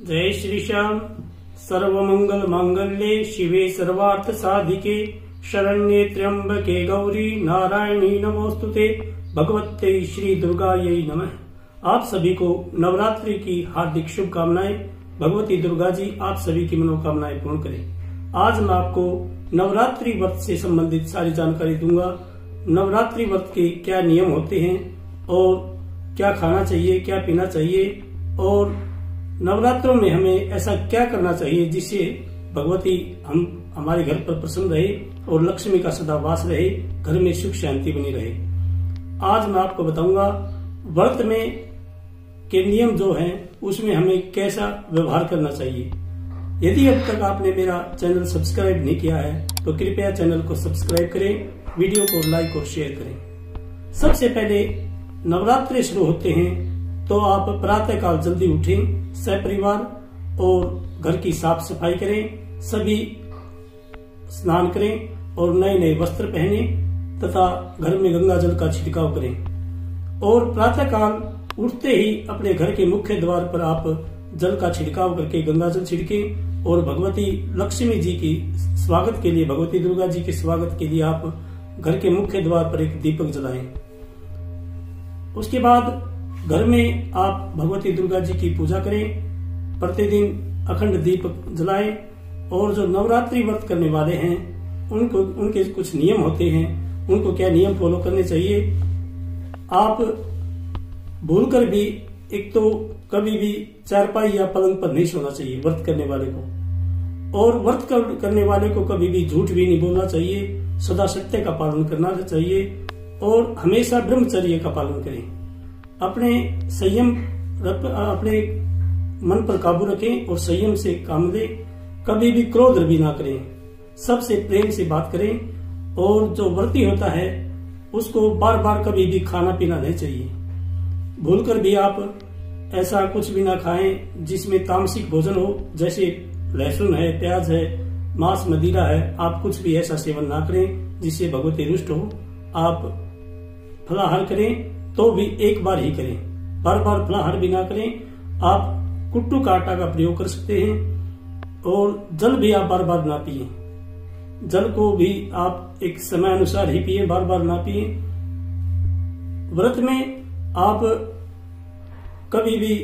जय श्री श्याम। सर्वमंगल मांगल्ये शिवे सर्वार्थ साधिके शरण्ये त्र्यंबके गौरी नारायणी नमोस्तुते। भगवते श्री दुर्गायै नमः। आप सभी को नवरात्रि की हार्दिक शुभकामनाएं। भगवती दुर्गा जी आप सभी की मनोकामनाएं पूर्ण करें। आज मैं आपको नवरात्रि व्रत से संबंधित सारी जानकारी दूंगा। नवरात्रि व्रत के क्या नियम होते हैं और क्या खाना चाहिए, क्या पीना चाहिए, और नवरात्रों में हमें ऐसा क्या करना चाहिए जिससे भगवती हमारे घर पर प्रसन्न रहे और लक्ष्मी का सदा वास रहे, घर में सुख शांति बनी रहे। आज मैं आपको बताऊंगा व्रत में के नियम जो हैं उसमें हमें कैसा व्यवहार करना चाहिए। यदि अब तक आपने मेरा चैनल सब्सक्राइब नहीं किया है तो कृपया चैनल को सब्सक्राइब करें, वीडियो को लाइक और शेयर करें। सबसे पहले नवरात्रि शुरू होते हैं तो आप प्रातः काल जल्दी उठें, सपरिवार और घर की साफ सफाई करें, सभी स्नान करें और नए नए वस्त्र पहने तथा घर में गंगा जल का छिड़काव करें। और प्रातः काल उठते ही अपने घर के मुख्य द्वार पर आप जल का छिड़काव करके गंगा जल छिड़कें और भगवती लक्ष्मी जी की स्वागत के लिए, भगवती दुर्गा जी के स्वागत के लिए आप घर के मुख्य द्वार पर एक दीपक जलाएं। उसके बाद घर में आप भगवती दुर्गा जी की पूजा करें, प्रतिदिन अखंड दीपक जलाएं। और जो नवरात्रि व्रत करने वाले हैं उनके कुछ नियम होते हैं, उनको क्या नियम फॉलो करने चाहिए। आप भूलकर भी एक तो कभी भी चारपाई या पलंग पर नहीं सोना चाहिए व्रत करने वाले को, और व्रत करने वाले को कभी भी झूठ भी नहीं बोलना चाहिए, सदा सत्य का पालन करना चाहिए और हमेशा ब्रह्मचर्य का पालन करें। अपने मन पर काबू रखें और संयम से काम लें। कभी भी क्रोध भी ना करें, सबसे प्रेम से बात करें। और जो व्रती होता है उसको बार बार कभी भी खाना पीना नहीं चाहिए। भूलकर भी आप ऐसा कुछ भी ना खाएं जिसमें तामसिक भोजन हो, जैसे लहसुन है, प्याज है, मांस मदिरा है। आप कुछ भी ऐसा सेवन ना करें जिससे भगवती रुष्ट हो। आप फलाहार करें तो भी एक बार ही करें, बार बार फलाहार भी ना करें। आप कुट्टू का आटा का प्रयोग कर सकते हैं और जल भी आप बार बार ना पिए। जल को भी आप एक समय अनुसार ही पिए, बार बार ना पिए। व्रत में आप कभी भी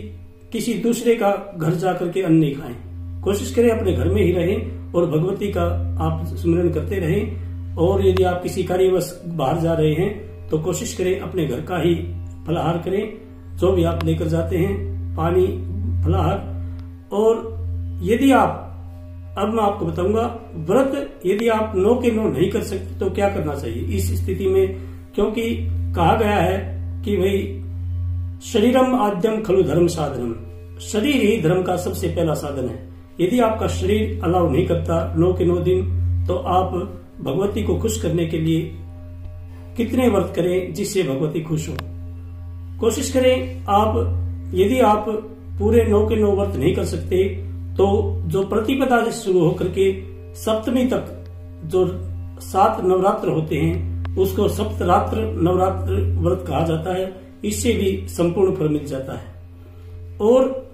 किसी दूसरे का घर जाकर के अन्न नहीं खाएं। कोशिश करें अपने घर में ही रहें और भगवती का आप स्मरण करते रहें। और यदि आप किसी कार्यवश बाहर जा रहे हैं तो कोशिश करें अपने घर का ही फलाहार करें, जो भी आप लेकर जाते हैं, पानी, फलाहार। और यदि आप, अब मैं आपको बताऊंगा व्रत यदि आप 9 के 9 नहीं कर सकते तो क्या करना चाहिए इस स्थिति में। क्योंकि कहा गया है कि भाई शरीरम आद्यम खलु धर्म साधनम, शरीर ही धर्म का सबसे पहला साधन है। यदि आपका शरीर अलाउ नहीं करता 9 के 9 दिन तो आप भगवती को खुश करने के लिए कितने व्रत करें जिससे भगवती खुश हो। कोशिश करें आप, यदि आप पूरे 9 के 9 व्रत नहीं कर सकते तो जो प्रतिपदा से शुरू होकर के सप्तमी तक जो 7 नवरात्र होते हैं उसको सप्तरात्र नवरात्र व्रत कहा जाता है। इससे भी संपूर्ण फल मिल जाता है। और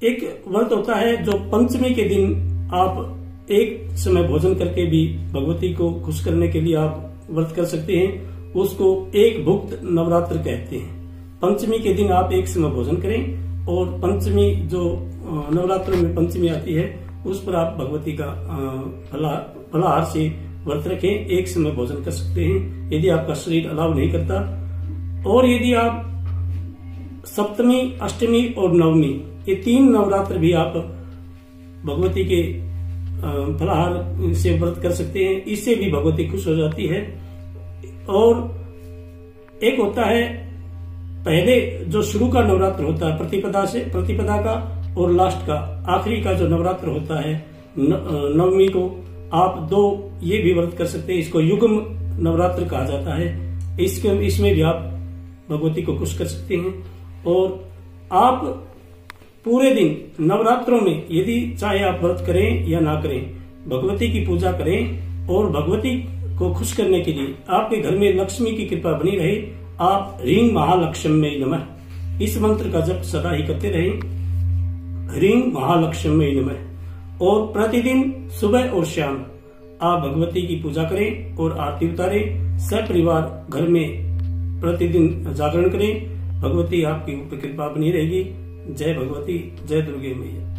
एक व्रत होता है जो पंचमी के दिन आप एक समय भोजन करके भी भगवती को खुश करने के लिए आप व्रत कर सकते हैं। उसको एक भुक्त नवरात्र कहते हैं। पंचमी के दिन आप एक समय भोजन करें और पंचमी जो नवरात्रों में पंचमी आती है उस पर आप भगवती का फलाहार से व्रत रखें, एक समय भोजन कर सकते हैं यदि आपका शरीर अलाउ नहीं करता। और यदि आप सप्तमी, अष्टमी और नवमी ये 3 नवरात्र भी आप भगवती के फलाहार से व्रत कर सकते हैं, इससे भी भगवती खुश हो जाती है। और एक होता है पहले जो शुरू का नवरात्र होता है प्रतिपदा का, और लास्ट का आखिरी का जो नवरात्र होता है नवमी को, आप 2 ये भी व्रत कर सकते हैं। इसको युग्म नवरात्र कहा जाता है। इसमें भी आप भगवती को खुश कर सकते हैं। और आप पूरे दिन नवरात्रों में यदि चाहे आप व्रत करें या ना करें, भगवती की पूजा करें और भगवती को खुश करने के लिए आपके घर में लक्ष्मी की कृपा बनी रहे। आप ह्रीं महालक्ष्म्यै नमः इस मंत्र का जप सदा ही करते रहें। ह्रीं महालक्ष्मी नमः। और प्रतिदिन सुबह और शाम आप भगवती की पूजा करें और आरती उतारें। सपरिवार घर में प्रतिदिन जागरण करें। भगवती आपकी ऊपर कृपा बनी रहेगी। जय भगवती, जय दुर्गे मैया।